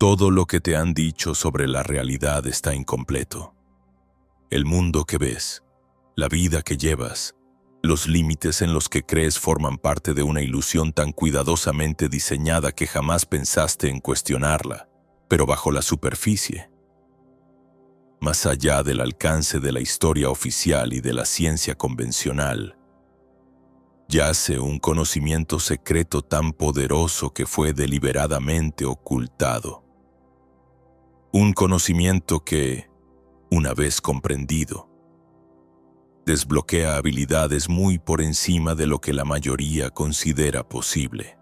Todo lo que te han dicho sobre la realidad está incompleto. El mundo que ves, la vida que llevas, los límites en los que crees forman parte de una ilusión tan cuidadosamente diseñada que jamás pensaste en cuestionarla, pero bajo la superficie. Más allá del alcance de la historia oficial y de la ciencia convencional, yace un conocimiento secreto tan poderoso que fue deliberadamente ocultado. Un conocimiento que, una vez comprendido, desbloquea habilidades muy por encima de lo que la mayoría considera posible.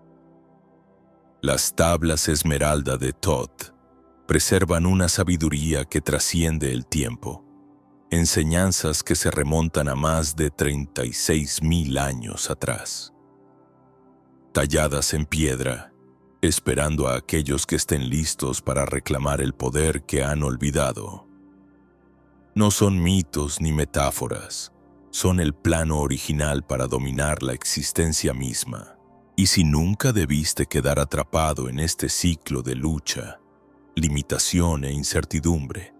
Las tablas esmeralda de Thoth preservan una sabiduría que trasciende el tiempo, enseñanzas que se remontan a más de 36.000 años atrás. Talladas en piedra, esperando a aquellos que estén listos para reclamar el poder que han olvidado. No son mitos ni metáforas, son el plano original para dominar la existencia misma. Y si nunca debiste quedar atrapado en este ciclo de lucha, limitación e incertidumbre,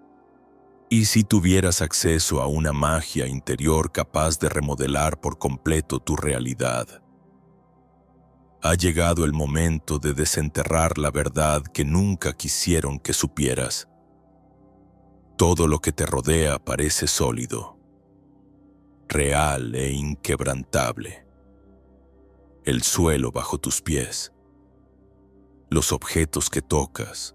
y si tuvieras acceso a una magia interior capaz de remodelar por completo tu realidad, ha llegado el momento de desenterrar la verdad que nunca quisieron que supieras. Todo lo que te rodea parece sólido, real e inquebrantable. El suelo bajo tus pies, los objetos que tocas,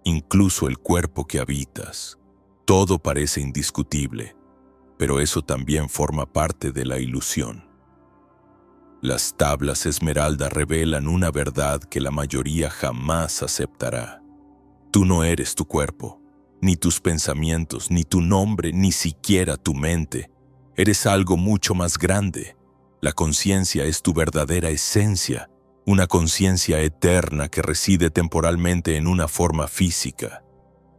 incluso el cuerpo que habitas, todo parece indiscutible, pero eso también forma parte de la ilusión. Las tablas esmeralda revelan una verdad que la mayoría jamás aceptará. Tú no eres tu cuerpo, ni tus pensamientos, ni tu nombre, ni siquiera tu mente. Eres algo mucho más grande. La conciencia es tu verdadera esencia, una conciencia eterna que reside temporalmente en una forma física,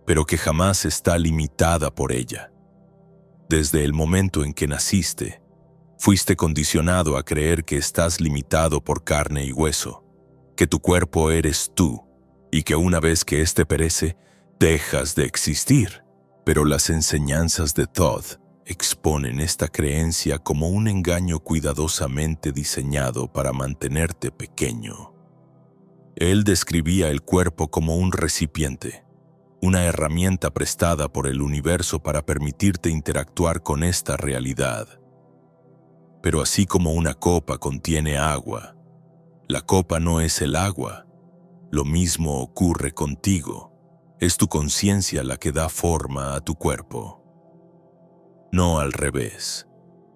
pero que jamás está limitada por ella. Desde el momento en que naciste, fuiste condicionado a creer que estás limitado por carne y hueso, que tu cuerpo eres tú, y que una vez que éste perece, dejas de existir. Pero las enseñanzas de Thoth exponen esta creencia como un engaño cuidadosamente diseñado para mantenerte pequeño. Él describía el cuerpo como un recipiente, una herramienta prestada por el universo para permitirte interactuar con esta realidad. Pero así como una copa contiene agua, la copa no es el agua. Lo mismo ocurre contigo. Es tu conciencia la que da forma a tu cuerpo. No al revés.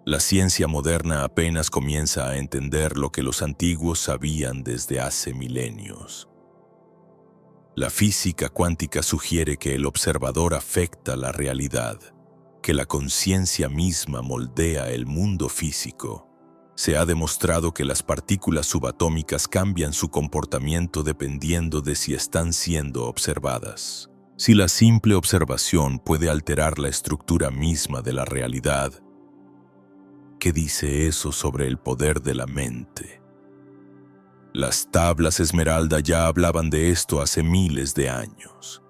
La ciencia moderna apenas comienza a entender lo que los antiguos sabían desde hace milenios. La física cuántica sugiere que el observador afecta la realidad, que la conciencia misma moldea el mundo físico. Se ha demostrado que las partículas subatómicas cambian su comportamiento dependiendo de si están siendo observadas. Si la simple observación puede alterar la estructura misma de la realidad, ¿qué dice eso sobre el poder de la mente? Las tablas esmeralda ya hablaban de esto hace miles de años,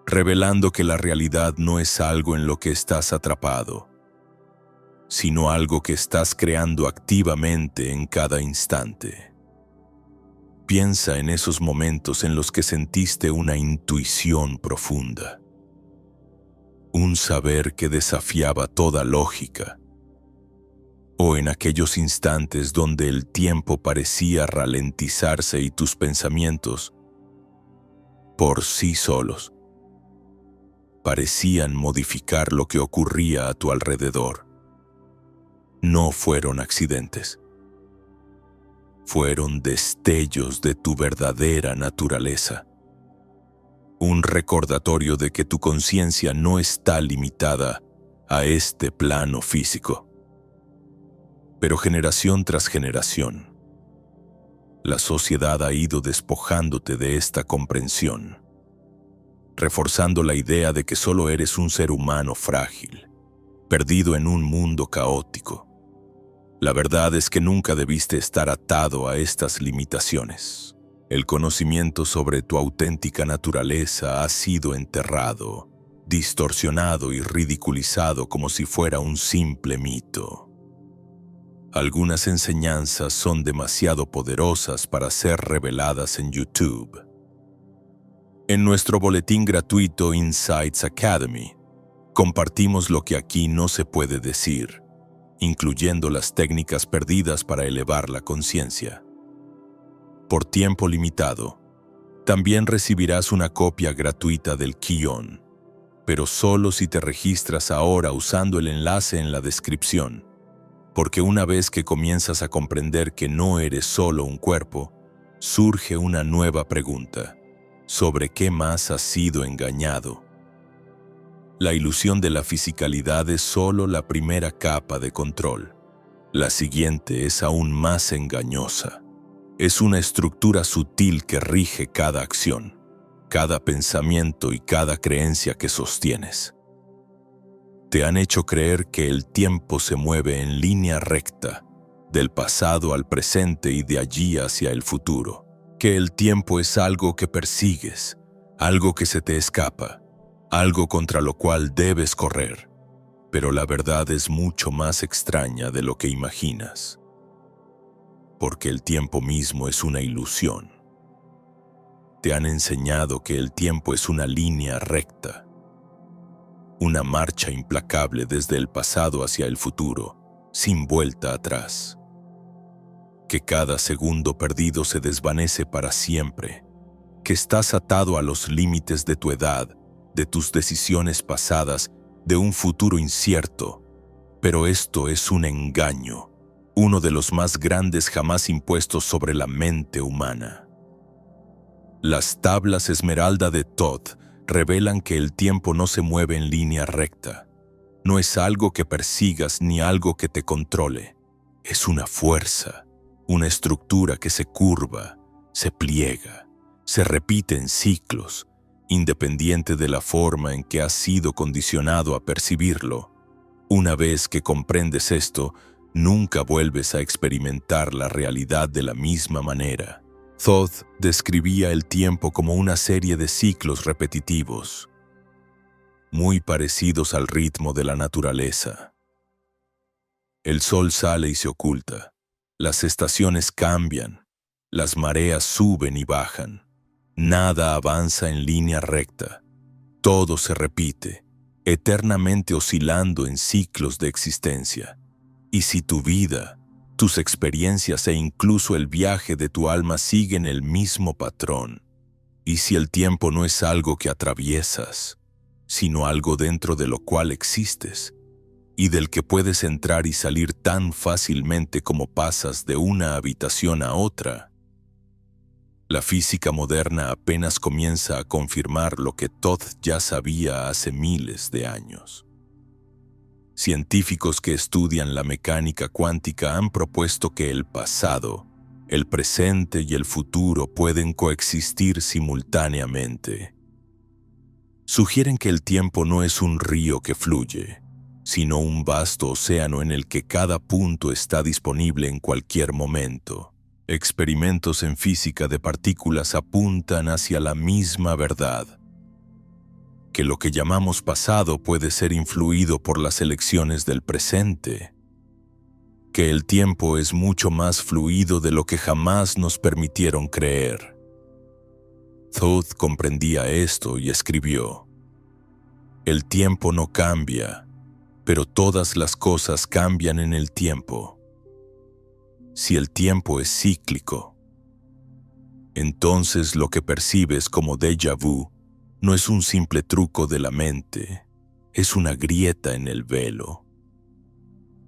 revelando que la realidad no es algo en lo que estás atrapado, sino algo que estás creando activamente en cada instante. Piensa en esos momentos en los que sentiste una intuición profunda, un saber que desafiaba toda lógica, o en aquellos instantes donde el tiempo parecía ralentizarse y tus pensamientos, por sí solos, parecían modificar lo que ocurría a tu alrededor. No fueron accidentes. Fueron destellos de tu verdadera naturaleza. Un recordatorio de que tu conciencia no está limitada a este plano físico. Pero generación tras generación, la sociedad ha ido despojándote de esta comprensión, reforzando la idea de que solo eres un ser humano frágil, perdido en un mundo caótico. La verdad es que nunca debiste estar atado a estas limitaciones. El conocimiento sobre tu auténtica naturaleza ha sido enterrado, distorsionado y ridiculizado como si fuera un simple mito. Algunas enseñanzas son demasiado poderosas para ser reveladas en YouTube. En nuestro boletín gratuito Insights Academy, compartimos lo que aquí no se puede decir, incluyendo las técnicas perdidas para elevar la conciencia. Por tiempo limitado, también recibirás una copia gratuita del Kion, pero solo si te registras ahora usando el enlace en la descripción, porque una vez que comienzas a comprender que no eres solo un cuerpo, surge una nueva pregunta: ¿sobre qué más has sido engañado? La ilusión de la fisicalidad es solo la primera capa de control. La siguiente es aún más engañosa. Es una estructura sutil que rige cada acción, cada pensamiento y cada creencia que sostienes. Te han hecho creer que el tiempo se mueve en línea recta, del pasado al presente y de allí hacia el futuro. Que el tiempo es algo que persigues, algo que se te escapa, algo contra lo cual debes correr. Pero la verdad es mucho más extraña de lo que imaginas. Porque el tiempo mismo es una ilusión. Te han enseñado que el tiempo es una línea recta, una marcha implacable desde el pasado hacia el futuro, sin vuelta atrás. Que cada segundo perdido se desvanece para siempre, que estás atado a los límites de tu edad, de tus decisiones pasadas, de un futuro incierto. Pero esto es un engaño, uno de los más grandes jamás impuestos sobre la mente humana. Las tablas esmeralda de Thoth revelan que el tiempo no se mueve en línea recta. No es algo que persigas ni algo que te controle. Es una fuerza, una estructura que se curva, se pliega, se repite en ciclos, independiente de la forma en que has sido condicionado a percibirlo. Una vez que comprendes esto, nunca vuelves a experimentar la realidad de la misma manera. Thoth describía el tiempo como una serie de ciclos repetitivos, muy parecidos al ritmo de la naturaleza. El sol sale y se oculta, las estaciones cambian, las mareas suben y bajan, nada avanza en línea recta, todo se repite, eternamente oscilando en ciclos de existencia. Y si tu vida, tus experiencias e incluso el viaje de tu alma siguen el mismo patrón, y si el tiempo no es algo que atraviesas, sino algo dentro de lo cual existes, y del que puedes entrar y salir tan fácilmente como pasas de una habitación a otra, la física moderna apenas comienza a confirmar lo que Thoth ya sabía hace miles de años. Científicos que estudian la mecánica cuántica han propuesto que el pasado, el presente y el futuro pueden coexistir simultáneamente. Sugieren que el tiempo no es un río que fluye, sino un vasto océano en el que cada punto está disponible en cualquier momento. Experimentos en física de partículas apuntan hacia la misma verdad: que lo que llamamos pasado puede ser influido por las elecciones del presente, que el tiempo es mucho más fluido de lo que jamás nos permitieron creer. Thoth comprendía esto y escribió: el tiempo no cambia, pero todas las cosas cambian en el tiempo. Si el tiempo es cíclico, entonces lo que percibes como déjà vu no es un simple truco de la mente, es una grieta en el velo.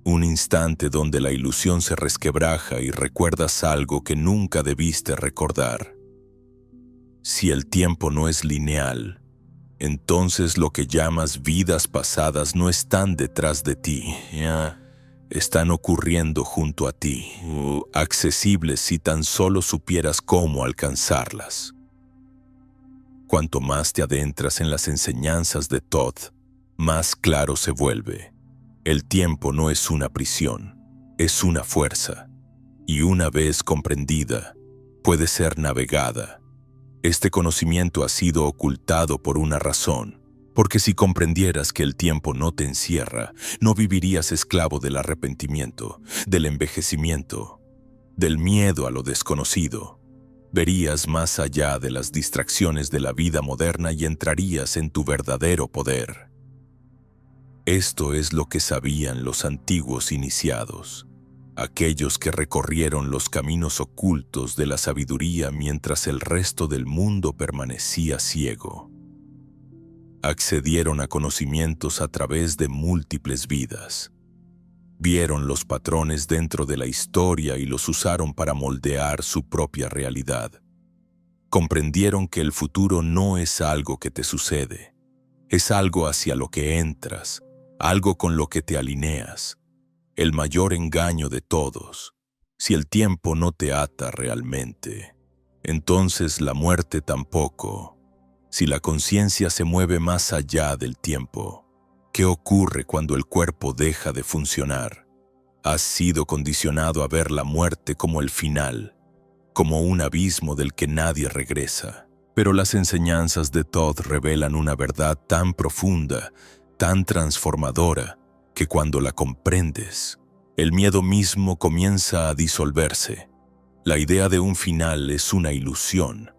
Un instante donde la ilusión se resquebraja y recuerdas algo que nunca debiste recordar. Si el tiempo no es lineal, entonces lo que llamas vidas pasadas no están detrás de ti, están ocurriendo junto a ti, accesibles si tan solo supieras cómo alcanzarlas. Cuanto más te adentras en las enseñanzas de Thoth, más claro se vuelve. El tiempo no es una prisión, es una fuerza, y una vez comprendida, puede ser navegada. Este conocimiento ha sido ocultado por una razón, porque si comprendieras que el tiempo no te encierra, no vivirías esclavo del arrepentimiento, del envejecimiento, del miedo a lo desconocido. Verías más allá de las distracciones de la vida moderna y entrarías en tu verdadero poder. Esto es lo que sabían los antiguos iniciados, aquellos que recorrieron los caminos ocultos de la sabiduría mientras el resto del mundo permanecía ciego. Accedieron a conocimientos a través de múltiples vidas. Vieron los patrones dentro de la historia y los usaron para moldear su propia realidad. Comprendieron que el futuro no es algo que te sucede, es algo hacia lo que entras, algo con lo que te alineas. El mayor engaño de todos: si el tiempo no te ata realmente, entonces la muerte tampoco. Si la conciencia se mueve más allá del tiempo, ¿qué ocurre cuando el cuerpo deja de funcionar? Has sido condicionado a ver la muerte como el final, como un abismo del que nadie regresa. Pero las enseñanzas de Todd revelan una verdad tan profunda, tan transformadora, que cuando la comprendes, el miedo mismo comienza a disolverse. La idea de un final es una ilusión,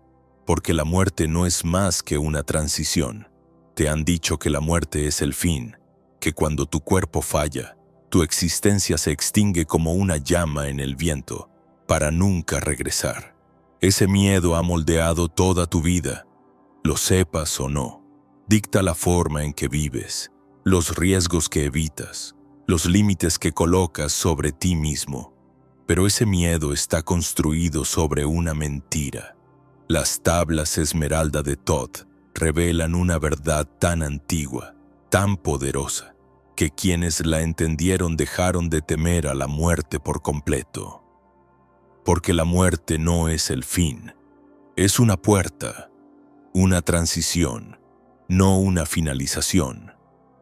porque la muerte no es más que una transición. Te han dicho que la muerte es el fin, que cuando tu cuerpo falla, tu existencia se extingue como una llama en el viento, para nunca regresar. Ese miedo ha moldeado toda tu vida, lo sepas o no. Dicta la forma en que vives, los riesgos que evitas, los límites que colocas sobre ti mismo. Pero ese miedo está construido sobre una mentira. Las tablas esmeralda de Todd revelan una verdad tan antigua, tan poderosa, que quienes la entendieron dejaron de temer a la muerte por completo. Porque la muerte no es el fin, es una puerta, una transición, no una finalización.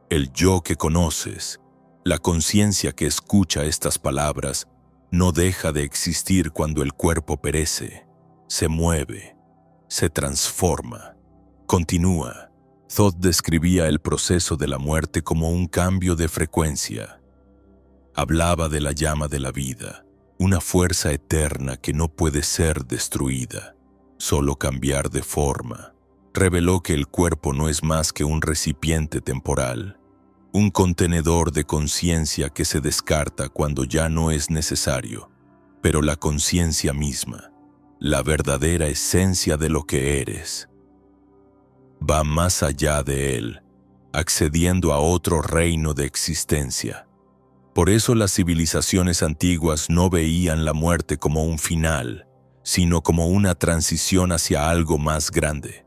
El yo que conoces, la conciencia que escucha estas palabras, no deja de existir cuando el cuerpo perece, se mueve, se transforma, continúa. Todd describía el proceso de la muerte como un cambio de frecuencia. Hablaba de la llama de la vida, una fuerza eterna que no puede ser destruida, solo cambiar de forma. Reveló que el cuerpo no es más que un recipiente temporal, un contenedor de conciencia que se descarta cuando ya no es necesario, pero la conciencia misma, la verdadera esencia de lo que eres, va más allá de él, accediendo a otro reino de existencia. Por eso las civilizaciones antiguas no veían la muerte como un final, sino como una transición hacia algo más grande.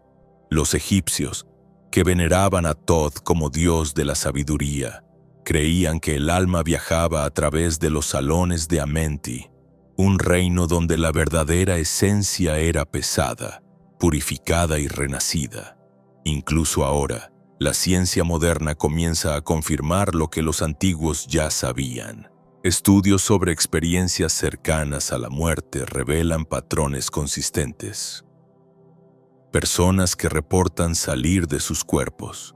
Los egipcios, que veneraban a Todd como dios de la sabiduría, creían que el alma viajaba a través de los salones de Amenti, un reino donde la verdadera esencia era pesada, purificada y renacida. Incluso ahora, la ciencia moderna comienza a confirmar lo que los antiguos ya sabían. Estudios sobre experiencias cercanas a la muerte revelan patrones consistentes. Personas que reportan salir de sus cuerpos,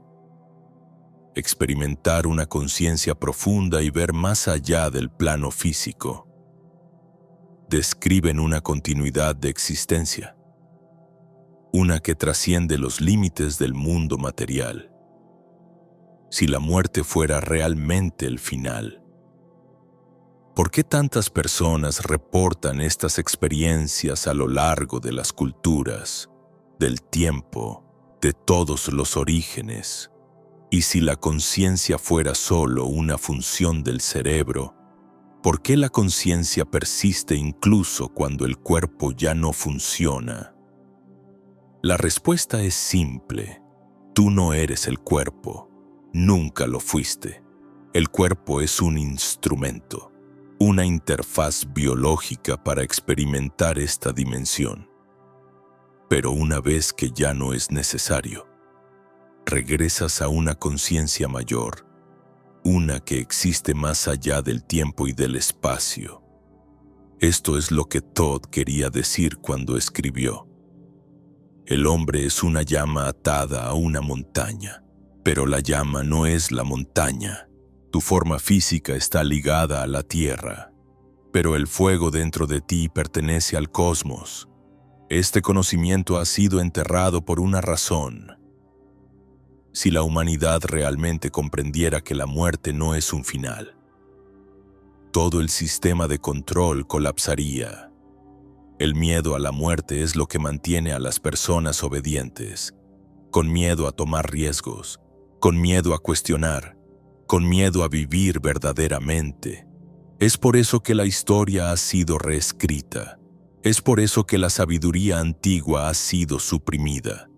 experimentar una conciencia profunda y ver más allá del plano físico. Describen una continuidad de existencia, una que trasciende los límites del mundo material. Si la muerte fuera realmente el final, ¿por qué tantas personas reportan estas experiencias a lo largo de las culturas, del tiempo, de todos los orígenes? Y si la conciencia fuera solo una función del cerebro, ¿por qué la conciencia persiste incluso cuando el cuerpo ya no funciona? La respuesta es simple. Tú no eres el cuerpo. Nunca lo fuiste. El cuerpo es un instrumento, una interfaz biológica para experimentar esta dimensión. Pero una vez que ya no es necesario, regresas a una conciencia mayor, una que existe más allá del tiempo y del espacio. Esto es lo que Todd quería decir cuando escribió: el hombre es una llama atada a una montaña, pero la llama no es la montaña. Tu forma física está ligada a la tierra, pero el fuego dentro de ti pertenece al cosmos. Este conocimiento ha sido enterrado por una razón. Si la humanidad realmente comprendiera que la muerte no es un final, todo el sistema de control colapsaría. El miedo a la muerte es lo que mantiene a las personas obedientes, con miedo a tomar riesgos, con miedo a cuestionar, con miedo a vivir verdaderamente. Es por eso que la historia ha sido reescrita. Es por eso que la sabiduría antigua ha sido suprimida.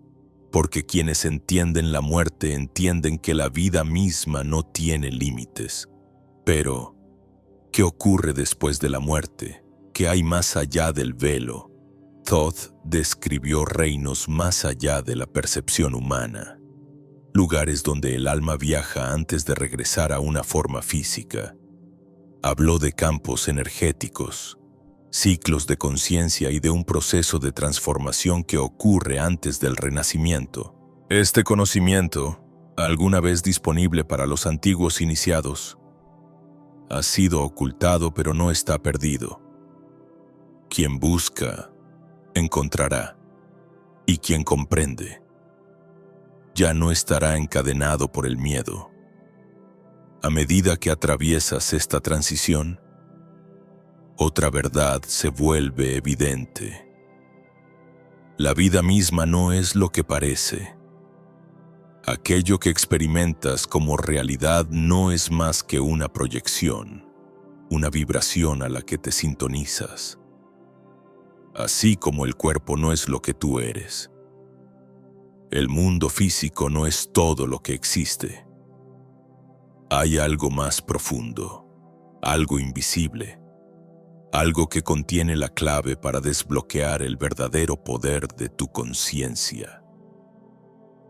Porque quienes entienden la muerte entienden que la vida misma no tiene límites. Pero, ¿qué ocurre después de la muerte? ¿Qué hay más allá del velo? Todd describió reinos más allá de la percepción humana. Lugares donde el alma viaja antes de regresar a una forma física. Habló de campos energéticos, ciclos de conciencia y de un proceso de transformación que ocurre antes del renacimiento. Este conocimiento, alguna vez disponible para los antiguos iniciados, ha sido ocultado pero no está perdido. Quien busca, encontrará, y quien comprende, ya no estará encadenado por el miedo. A medida que atraviesas esta transición, otra verdad se vuelve evidente. La vida misma no es lo que parece. Aquello que experimentas como realidad no es más que una proyección, una vibración a la que te sintonizas. Así como el cuerpo no es lo que tú eres. El mundo físico no es todo lo que existe. Hay algo más profundo, algo invisible, algo que contiene la clave para desbloquear el verdadero poder de tu conciencia.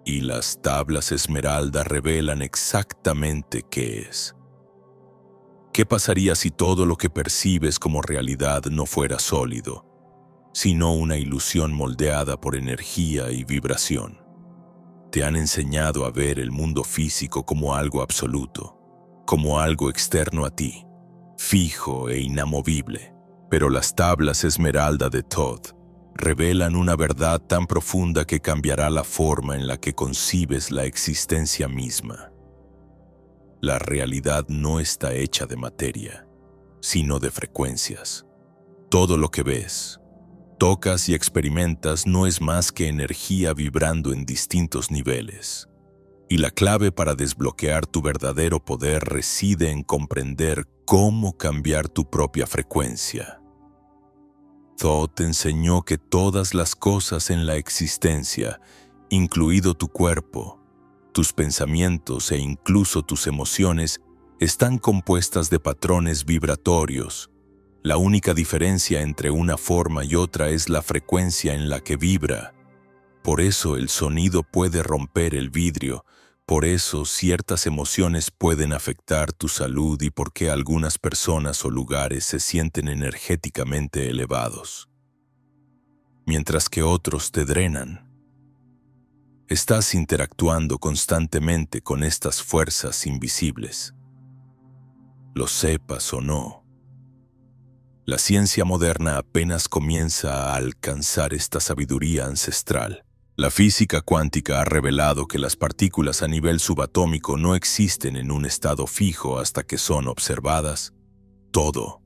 Y las tablas esmeralda revelan exactamente qué es. ¿Qué pasaría si todo lo que percibes como realidad no fuera sólido, sino una ilusión moldeada por energía y vibración? Te han enseñado a ver el mundo físico como algo absoluto, como algo externo a ti, fijo e inamovible. Pero las tablas esmeralda de Todd revelan una verdad tan profunda que cambiará la forma en la que concibes la existencia misma. La realidad no está hecha de materia, sino de frecuencias. Todo lo que ves, tocas y experimentas no es más que energía vibrando en distintos niveles. Y la clave para desbloquear tu verdadero poder reside en comprender cómo cambiar tu propia frecuencia. Todd te enseñó que todas las cosas en la existencia, incluido tu cuerpo, tus pensamientos e incluso tus emociones, están compuestas de patrones vibratorios. La única diferencia entre una forma y otra es la frecuencia en la que vibra. Por eso el sonido puede romper el vidrio, por eso ciertas emociones pueden afectar tu salud y por qué algunas personas o lugares se sienten energéticamente elevados, mientras que otros te drenan. Estás interactuando constantemente con estas fuerzas invisibles. Lo sepas o no. La ciencia moderna apenas comienza a alcanzar esta sabiduría ancestral. La física cuántica ha revelado que las partículas a nivel subatómico no existen en un estado fijo hasta que son observadas. Todo,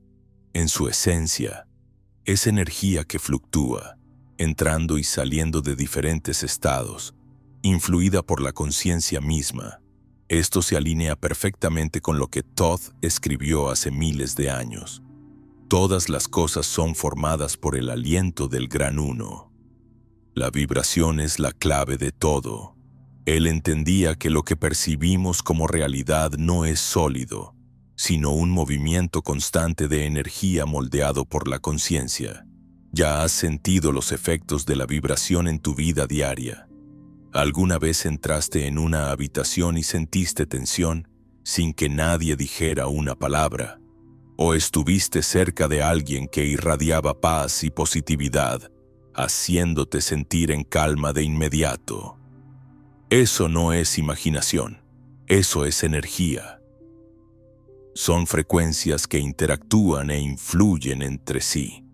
en su esencia, es energía que fluctúa, entrando y saliendo de diferentes estados, influida por la conciencia misma. Esto se alinea perfectamente con lo que Todd escribió hace miles de años. Todas las cosas son formadas por el aliento del Gran Uno. La vibración es la clave de todo. Él entendía que lo que percibimos como realidad no es sólido, sino un movimiento constante de energía moldeado por la conciencia. Ya has sentido los efectos de la vibración en tu vida diaria. ¿Alguna vez entraste en una habitación y sentiste tensión sin que nadie dijera una palabra? ¿O estuviste cerca de alguien que irradiaba paz y positividad, haciéndote sentir en calma de inmediato? Eso no es imaginación, eso es energía. Son frecuencias que interactúan e influyen entre sí.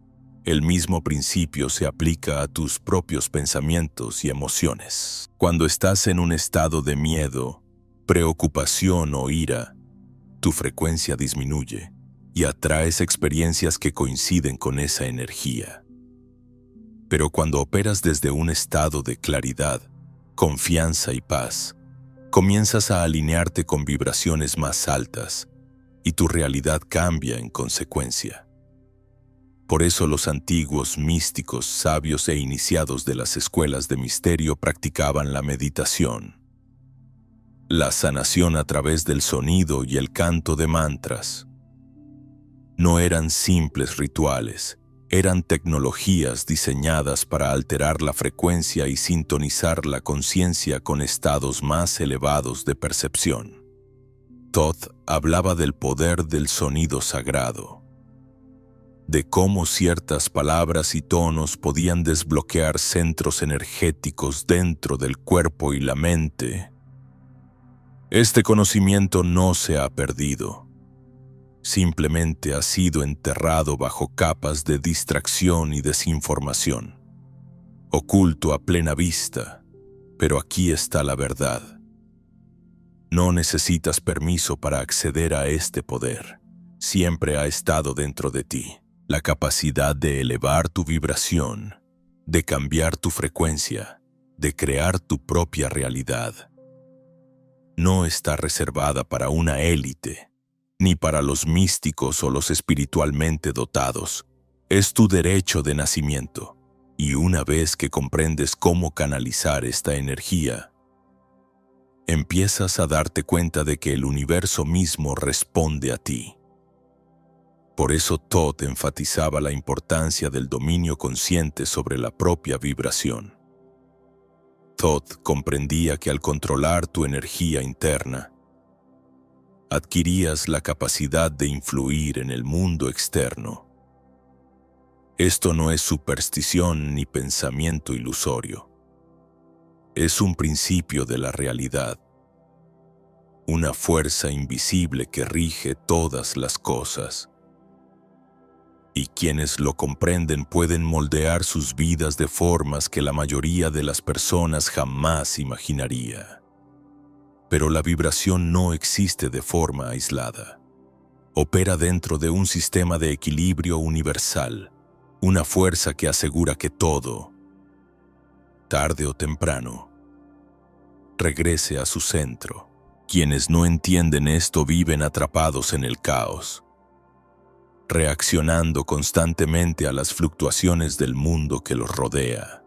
El mismo principio se aplica a tus propios pensamientos y emociones. Cuando estás en un estado de miedo, preocupación o ira, tu frecuencia disminuye y atraes experiencias que coinciden con esa energía. Pero cuando operas desde un estado de claridad, confianza y paz, comienzas a alinearte con vibraciones más altas y tu realidad cambia en consecuencia. Por eso los antiguos místicos, sabios e iniciados de las escuelas de misterio practicaban la meditación, la sanación a través del sonido y el canto de mantras. No eran simples rituales, eran tecnologías diseñadas para alterar la frecuencia y sintonizar la conciencia con estados más elevados de percepción. Thoth hablaba del poder del sonido sagrado, de cómo ciertas palabras y tonos podían desbloquear centros energéticos dentro del cuerpo y la mente. Este conocimiento no se ha perdido, simplemente ha sido enterrado bajo capas de distracción y desinformación, oculto a plena vista, pero aquí está la verdad. No necesitas permiso para acceder a este poder, siempre ha estado dentro de ti. La capacidad de elevar tu vibración, de cambiar tu frecuencia, de crear tu propia realidad. No está reservada para una élite, ni para los místicos o los espiritualmente dotados. Es tu derecho de nacimiento, y una vez que comprendes cómo canalizar esta energía, empiezas a darte cuenta de que el universo mismo responde a ti. Por eso Thoth enfatizaba la importancia del dominio consciente sobre la propia vibración. Thoth comprendía que al controlar tu energía interna, adquirías la capacidad de influir en el mundo externo. Esto no es superstición ni pensamiento ilusorio. Es un principio de la realidad, una fuerza invisible que rige todas las cosas. Y quienes lo comprenden pueden moldear sus vidas de formas que la mayoría de las personas jamás imaginaría. Pero la vibración no existe de forma aislada. Opera dentro de un sistema de equilibrio universal, una fuerza que asegura que todo, tarde o temprano, regrese a su centro. Quienes no entienden esto viven atrapados en el caos, reaccionando constantemente a las fluctuaciones del mundo que los rodea.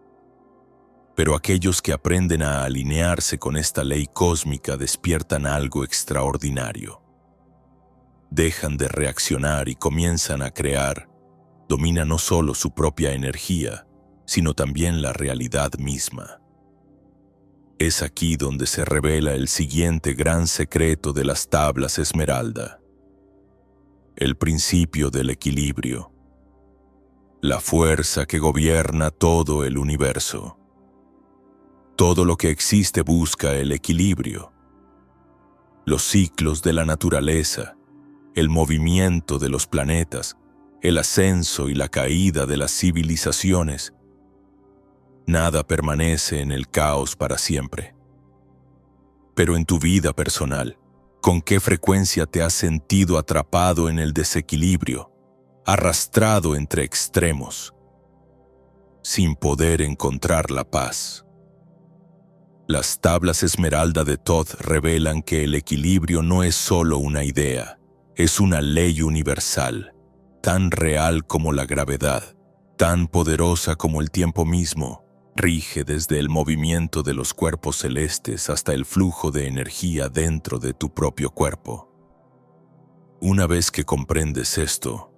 Pero aquellos que aprenden a alinearse con esta ley cósmica despiertan algo extraordinario. Dejan de reaccionar y comienzan a crear. Dominan no solo su propia energía, sino también la realidad misma. Es aquí donde se revela el siguiente gran secreto de las tablas esmeralda. El principio del equilibrio, la fuerza que gobierna todo el universo. Todo lo que existe busca el equilibrio. Los ciclos de la naturaleza, el movimiento de los planetas, el ascenso y la caída de las civilizaciones. Nada permanece en el caos para siempre. Pero en tu vida personal, ¿con qué frecuencia te has sentido atrapado en el desequilibrio, arrastrado entre extremos, sin poder encontrar la paz? Las tablas esmeralda de Thoth revelan que el equilibrio no es solo una idea, es una ley universal, tan real como la gravedad, tan poderosa como el tiempo mismo. Rige desde el movimiento de los cuerpos celestes hasta el flujo de energía dentro de tu propio cuerpo. Una vez que comprendes esto,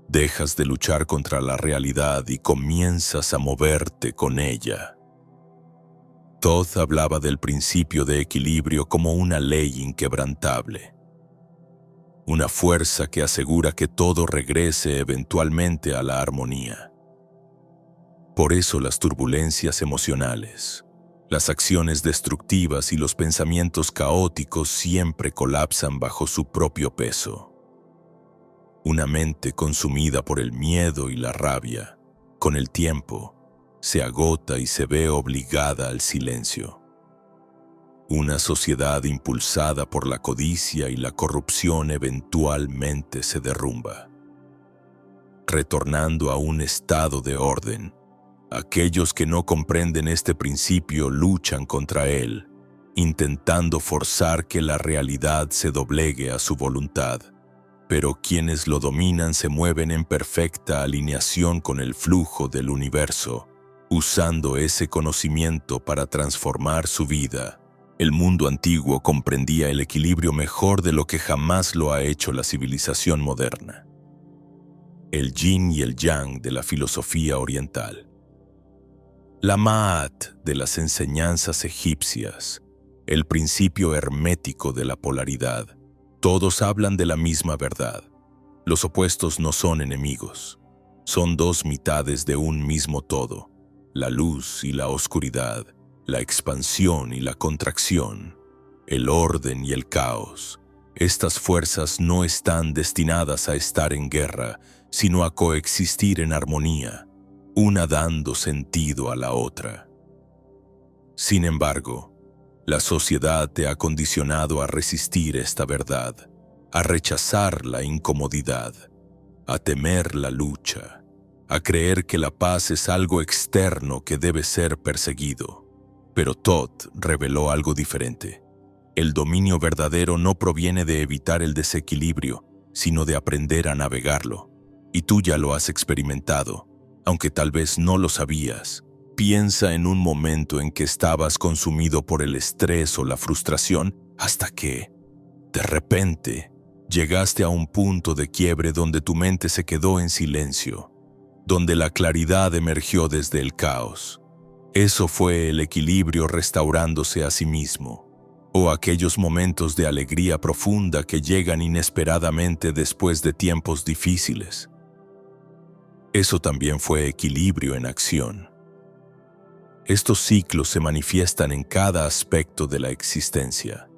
dejas de luchar contra la realidad y comienzas a moverte con ella. Thoth hablaba del principio de equilibrio como una ley inquebrantable, una fuerza que asegura que todo regrese eventualmente a la armonía. Por eso las turbulencias emocionales, las acciones destructivas y los pensamientos caóticos siempre colapsan bajo su propio peso. Una mente consumida por el miedo y la rabia, con el tiempo, se agota y se ve obligada al silencio. Una sociedad impulsada por la codicia y la corrupción eventualmente se derrumba. Retornando a un estado de orden, aquellos que no comprenden este principio luchan contra él, intentando forzar que la realidad se doblegue a su voluntad. Pero quienes lo dominan se mueven en perfecta alineación con el flujo del universo, usando ese conocimiento para transformar su vida. El mundo antiguo comprendía el equilibrio mejor de lo que jamás lo ha hecho la civilización moderna. El yin y el yang de la filosofía oriental. La Ma'at de las enseñanzas egipcias, el principio hermético de la polaridad. Todos hablan de la misma verdad. Los opuestos no son enemigos. Son dos mitades de un mismo todo, la luz y la oscuridad, la expansión y la contracción, el orden y el caos. Estas fuerzas no están destinadas a estar en guerra, sino a coexistir en armonía, una dando sentido a la otra. Sin embargo, la sociedad te ha condicionado a resistir esta verdad, a rechazar la incomodidad, a temer la lucha, a creer que la paz es algo externo que debe ser perseguido. Pero Thoth reveló algo diferente. El dominio verdadero no proviene de evitar el desequilibrio, sino de aprender a navegarlo. Y tú ya lo has experimentado, aunque tal vez no lo sabías. Piensa en un momento en que estabas consumido por el estrés o la frustración hasta que, de repente, llegaste a un punto de quiebre donde tu mente se quedó en silencio, donde la claridad emergió desde el caos. Eso fue el equilibrio restaurándose a sí mismo, o aquellos momentos de alegría profunda que llegan inesperadamente después de tiempos difíciles. Eso también fue equilibrio en acción. Estos ciclos se manifiestan en cada aspecto de la existencia,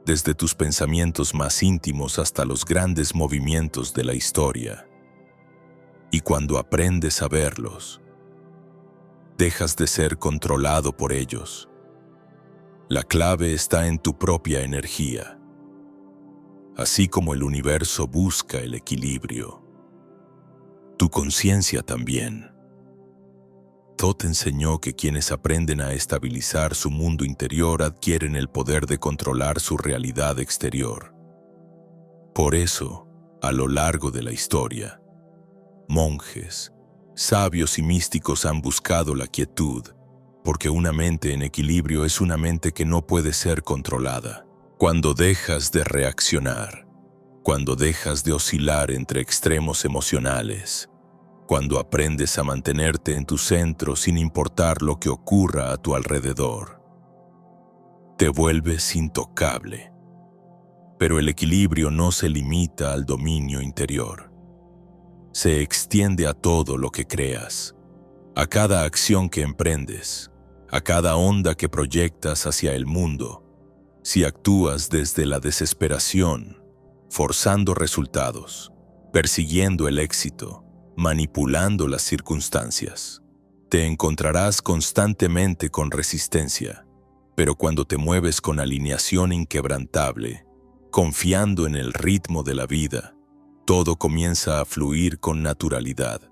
desde tus pensamientos más íntimos hasta los grandes movimientos de la historia. Y cuando aprendes a verlos, dejas de ser controlado por ellos. La clave está en tu propia energía. Así como el universo busca el equilibrio, tu conciencia también. Thoth enseñó que quienes aprenden a estabilizar su mundo interior adquieren el poder de controlar su realidad exterior. Por eso, a lo largo de la historia, monjes, sabios y místicos han buscado la quietud, porque una mente en equilibrio es una mente que no puede ser controlada. Cuando dejas de reaccionar, cuando dejas de oscilar entre extremos emocionales, cuando aprendes a mantenerte en tu centro sin importar lo que ocurra a tu alrededor, te vuelves intocable. Pero el equilibrio no se limita al dominio interior. Se extiende a todo lo que creas, a cada acción que emprendes, a cada onda que proyectas hacia el mundo. Si actúas desde la desesperación, forzando resultados, persiguiendo el éxito, manipulando las circunstancias, te encontrarás constantemente con resistencia. Pero cuando te mueves con alineación inquebrantable, confiando en el ritmo de la vida, todo comienza a fluir con naturalidad.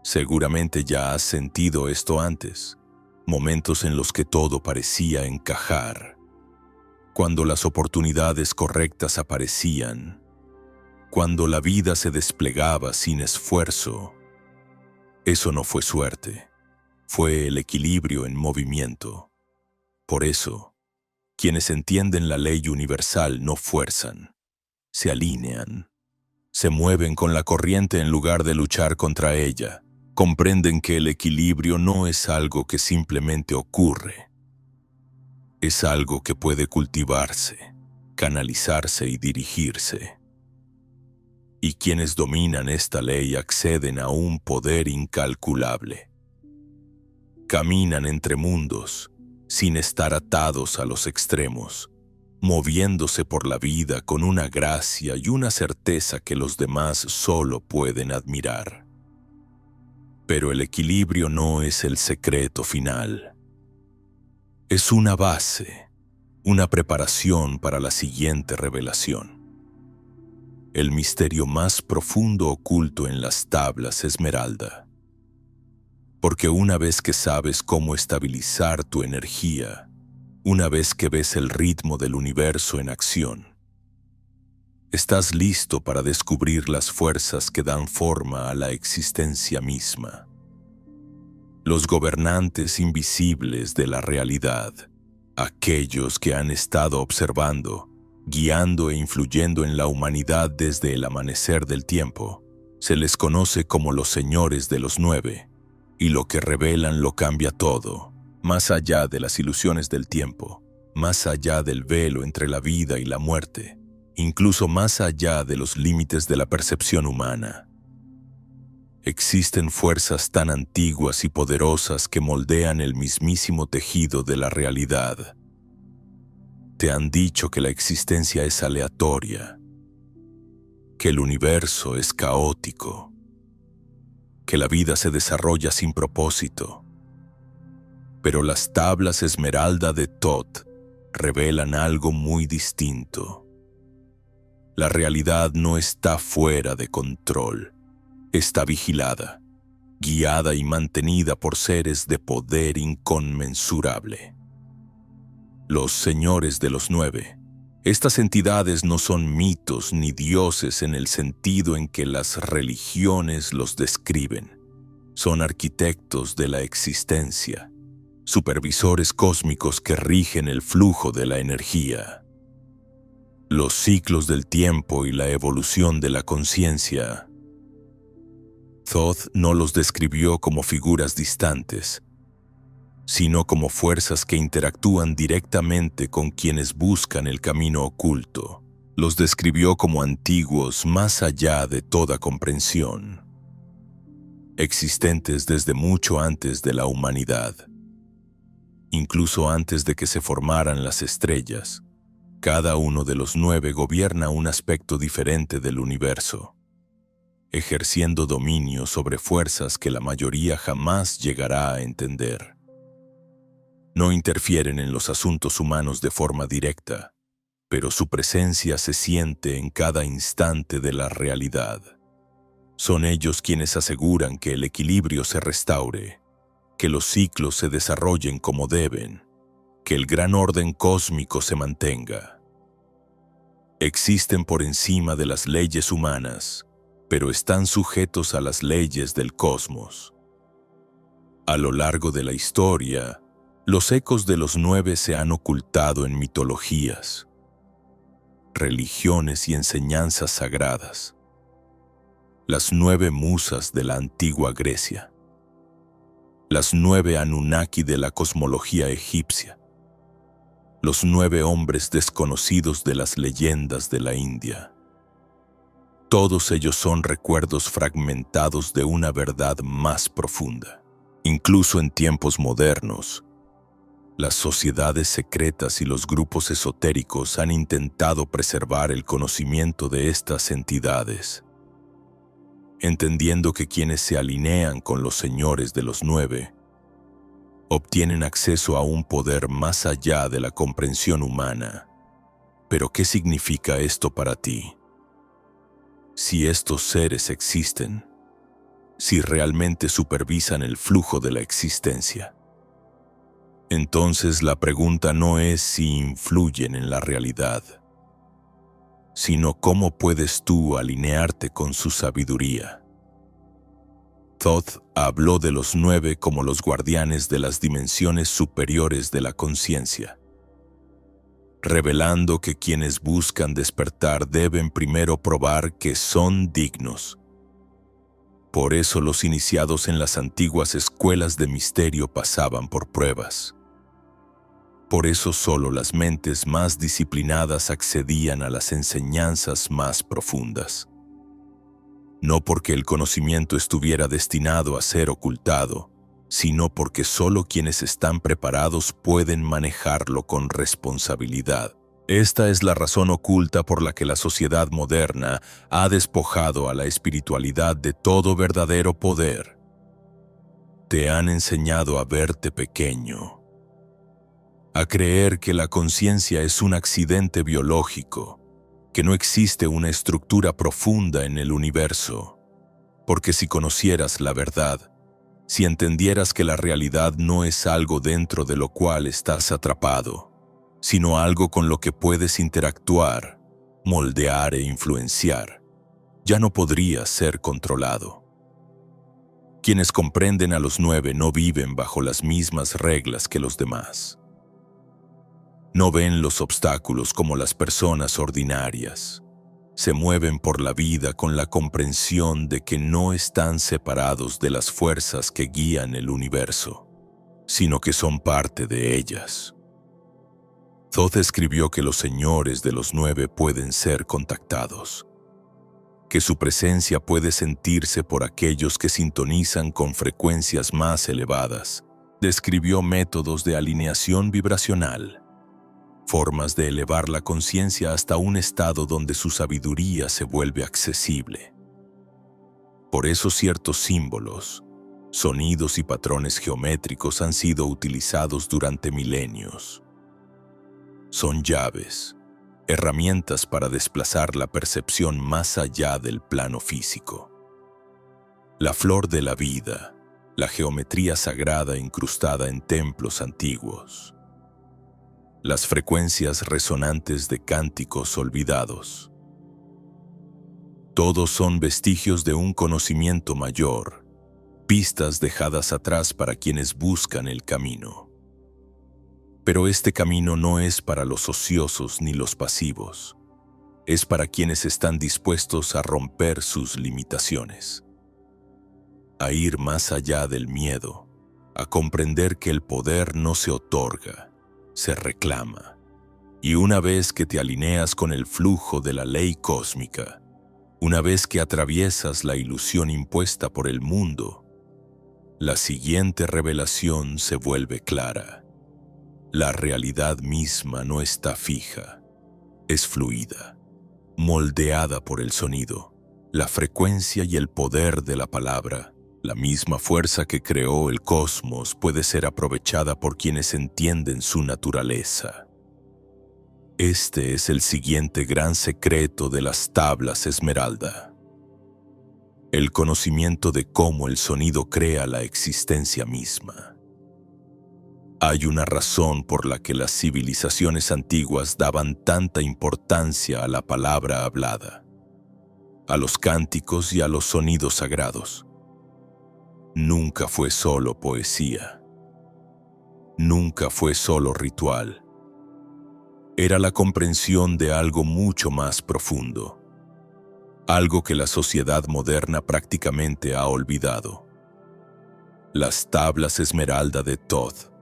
Seguramente ya has sentido esto antes, momentos en los que todo parecía encajar, cuando las oportunidades correctas aparecían, cuando la vida se desplegaba sin esfuerzo. Eso no fue suerte, fue el equilibrio en movimiento. Por eso, quienes entienden la ley universal no fuerzan, se alinean. Se mueven con la corriente en lugar de luchar contra ella. Comprenden que el equilibrio no es algo que simplemente ocurre. Es algo que puede cultivarse, canalizarse y dirigirse. y quienes dominan esta ley acceden a un poder incalculable. Caminan entre mundos, sin estar atados a los extremos, moviéndose por la vida con una gracia y una certeza que los demás solo pueden admirar. Pero el equilibrio no es el secreto final. Es una base, una preparación para la siguiente revelación. El misterio más profundo oculto en las tablas esmeralda. Porque una vez que sabes cómo estabilizar tu energía, una vez que ves el ritmo del universo en acción, estás listo para descubrir las fuerzas que dan forma a la existencia misma. Los gobernantes invisibles de la realidad, aquellos que han estado observando, guiando e influyendo en la humanidad desde el amanecer del tiempo, se les conoce como los señores de los 9, y lo que revelan lo cambia todo, más allá de las ilusiones del tiempo, más allá del velo entre la vida y la muerte, incluso más allá de los límites de la percepción humana. Existen fuerzas tan antiguas y poderosas que moldean el mismísimo tejido de la realidad. Te han dicho que la existencia es aleatoria, que el universo es caótico, que la vida se desarrolla sin propósito. Pero las tablas esmeralda de Thoth revelan algo muy distinto. La realidad no está fuera de control, está vigilada, guiada y mantenida por seres de poder inconmensurable. Los señores de los 9. Estas entidades no son mitos ni dioses en el sentido en que las religiones los describen. Son arquitectos de la existencia, supervisores cósmicos que rigen el flujo de la energía, los ciclos del tiempo y la evolución de la conciencia. Thoth no los describió como figuras distantes, sino como fuerzas que interactúan directamente con quienes buscan el camino oculto. Los describió como antiguos más allá de toda comprensión, existentes desde mucho antes de la humanidad. Incluso antes de que se formaran las estrellas, cada uno de los 9 gobierna un aspecto diferente del universo, ejerciendo dominio sobre fuerzas que la mayoría jamás llegará a entender. No interfieren en los asuntos humanos de forma directa, pero su presencia se siente en cada instante de la realidad. Son ellos quienes aseguran que el equilibrio se restaure, que los ciclos se desarrollen como deben, que el gran orden cósmico se mantenga. Existen por encima de las leyes humanas, pero están sujetos a las leyes del cosmos. A lo largo de la historia, los ecos de los 9 se han ocultado en mitologías, religiones y enseñanzas sagradas. Las 9 musas de la antigua Grecia, las 9 Anunnaki de la cosmología egipcia, los 9 hombres desconocidos de las leyendas de la India. Todos ellos son recuerdos fragmentados de una verdad más profunda. Incluso en tiempos modernos, las sociedades secretas y los grupos esotéricos han intentado preservar el conocimiento de estas entidades, entendiendo que quienes se alinean con los señores de los 9 obtienen acceso a un poder más allá de la comprensión humana. Pero ¿qué significa esto para ti? Si estos seres existen, si realmente supervisan el flujo de la existencia, entonces la pregunta no es si influyen en la realidad, sino cómo puedes tú alinearte con su sabiduría. Thoth habló de los 9 como los guardianes de las dimensiones superiores de la conciencia, revelando que quienes buscan despertar deben primero probar que son dignos. Por eso los iniciados en las antiguas escuelas de misterio pasaban por pruebas. Por eso solo las mentes más disciplinadas accedían a las enseñanzas más profundas. no porque el conocimiento estuviera destinado a ser ocultado, sino porque solo quienes están preparados pueden manejarlo con responsabilidad. Esta es la razón oculta por la que la sociedad moderna ha despojado a la espiritualidad de todo verdadero poder. Te han enseñado a verte pequeño, a creer que la conciencia es un accidente biológico, que no existe una estructura profunda en el universo, porque si conocieras la verdad, si entendieras que la realidad no es algo dentro de lo cual estás atrapado, sino algo con lo que puedes interactuar, moldear e influenciar, ya no podrías ser controlado. Quienes comprenden a los 9 no viven bajo las mismas reglas que los demás. No ven los obstáculos como las personas ordinarias. Se mueven por la vida con la comprensión de que no están separados de las fuerzas que guían el universo, sino que son parte de ellas. Thoth escribió que los señores de los 9 pueden ser contactados, que su presencia puede sentirse por aquellos que sintonizan con frecuencias más elevadas. Describió métodos de alineación vibracional, formas de elevar la conciencia hasta un estado donde su sabiduría se vuelve accesible. Por eso ciertos símbolos, sonidos y patrones geométricos han sido utilizados durante milenios. Son llaves, herramientas para desplazar la percepción más allá del plano físico. La flor de la vida, la geometría sagrada incrustada en templos antiguos, las frecuencias resonantes de cánticos olvidados. Todos son vestigios de un conocimiento mayor, pistas dejadas atrás para quienes buscan el camino. Pero este camino no es para los ociosos ni los pasivos. Es para quienes están dispuestos a romper sus limitaciones, a ir más allá del miedo, a comprender que el poder no se otorga, se reclama. Y una vez que te alineas con el flujo de la ley cósmica, una vez que atraviesas la ilusión impuesta por el mundo, la siguiente revelación se vuelve clara. La realidad misma no está fija, es fluida, moldeada por el sonido, la frecuencia y el poder de la palabra. La misma fuerza que creó el cosmos puede ser aprovechada por quienes entienden su naturaleza. Este es el siguiente gran secreto de las tablas esmeralda: el conocimiento de cómo el sonido crea la existencia misma. Hay una razón por la que las civilizaciones antiguas daban tanta importancia a la palabra hablada, a los cánticos y a los sonidos sagrados. Nunca fue solo poesía. Nunca fue solo ritual. Era la comprensión de algo mucho más profundo, algo que la sociedad moderna prácticamente ha olvidado. Las tablas esmeralda de Thoth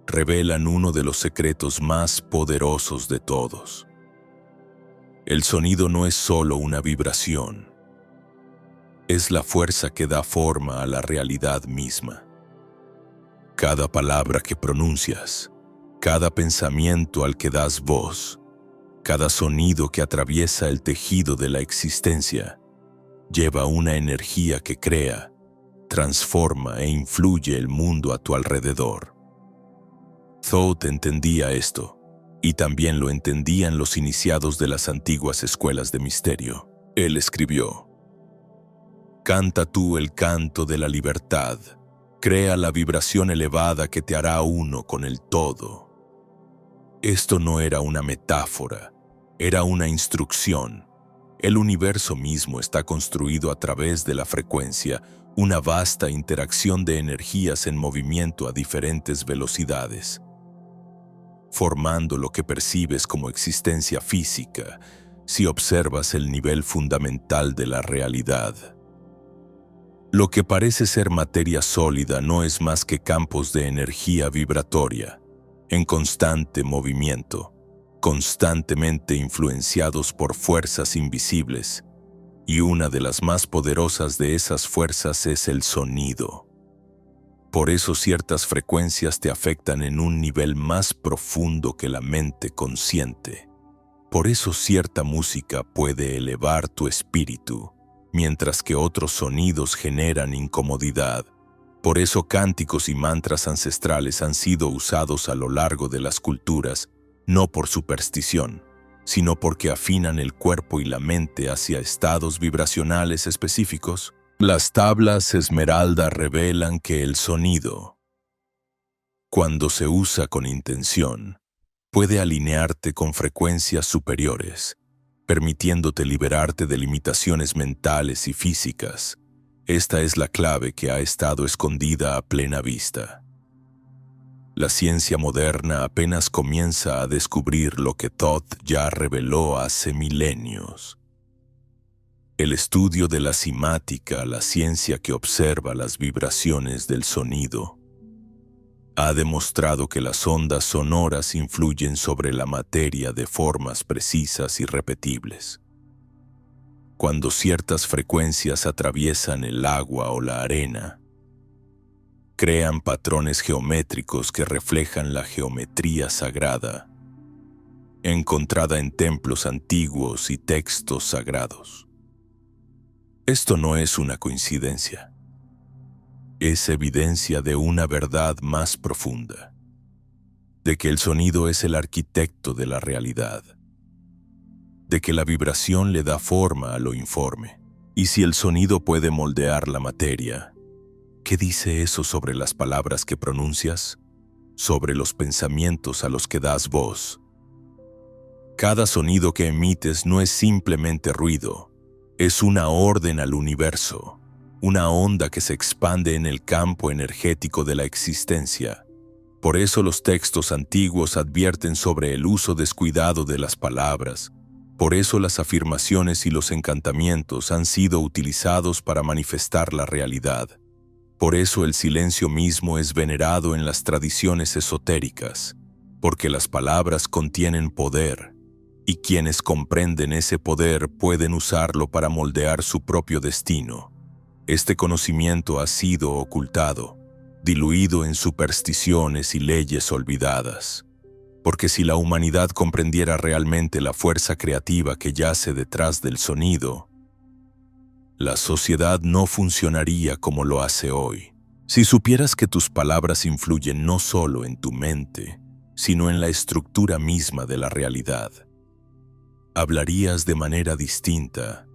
revelan uno de los secretos más poderosos de todos. El sonido no es solo una vibración, es la fuerza que da forma a la realidad misma. Cada palabra que pronuncias, cada pensamiento al que das voz, cada sonido que atraviesa el tejido de la existencia, lleva una energía que crea, transforma e influye el mundo a tu alrededor. Thoth entendía esto, y también lo entendían los iniciados de las antiguas escuelas de misterio. Él escribió: «Canta tú el canto de la libertad, crea la vibración elevada que te hará uno con el todo». Esto no era una metáfora, era una instrucción. El universo mismo está construido a través de la frecuencia, una vasta interacción de energías en movimiento a diferentes velocidades, formando lo que percibes como existencia física si observas el nivel fundamental de la realidad. Lo que parece ser materia sólida no es más que campos de energía vibratoria, en constante movimiento, constantemente influenciados por fuerzas invisibles, y una de las más poderosas de esas fuerzas es el sonido. Por eso ciertas frecuencias te afectan en un nivel más profundo que la mente consciente. Por eso cierta música puede elevar tu espíritu, mientras que otros sonidos generan incomodidad. Por eso cánticos y mantras ancestrales han sido usados a lo largo de las culturas, no por superstición, sino porque afinan el cuerpo y la mente hacia estados vibracionales específicos. Las tablas esmeralda revelan que el sonido, cuando se usa con intención, puede alinearte con frecuencias superiores, permitiéndote liberarte de limitaciones mentales y físicas. Esta es la clave que ha estado escondida a plena vista. La ciencia moderna apenas comienza a descubrir lo que Thoth ya reveló hace milenios. El estudio de la cimática, la ciencia que observa las vibraciones del sonido, ha demostrado que las ondas sonoras influyen sobre la materia de formas precisas y repetibles. Cuando ciertas frecuencias atraviesan el agua o la arena, crean patrones geométricos que reflejan la geometría sagrada, encontrada en templos antiguos y textos sagrados. Esto no es una coincidencia. Es evidencia de una verdad más profunda, de que el sonido es el arquitecto de la realidad, de que la vibración le da forma a lo informe. Y si el sonido puede moldear la materia, ¿qué dice eso sobre las palabras que pronuncias? Sobre los pensamientos a los que das voz. Cada sonido que emites no es simplemente ruido, es una orden al universo, una onda que se expande en el campo energético de la existencia. Por eso los textos antiguos advierten sobre el uso descuidado de las palabras. Por eso las afirmaciones y los encantamientos han sido utilizados para manifestar la realidad. Por eso el silencio mismo es venerado en las tradiciones esotéricas, porque las palabras contienen poder, y quienes comprenden ese poder pueden usarlo para moldear su propio destino. Este conocimiento ha sido ocultado, diluido en supersticiones y leyes olvidadas. Porque si la humanidad comprendiera realmente la fuerza creativa que yace detrás del sonido, la sociedad no funcionaría como lo hace hoy. Si supieras que tus palabras influyen no solo en tu mente, sino en la estructura misma de la realidad, hablarías de manera distinta,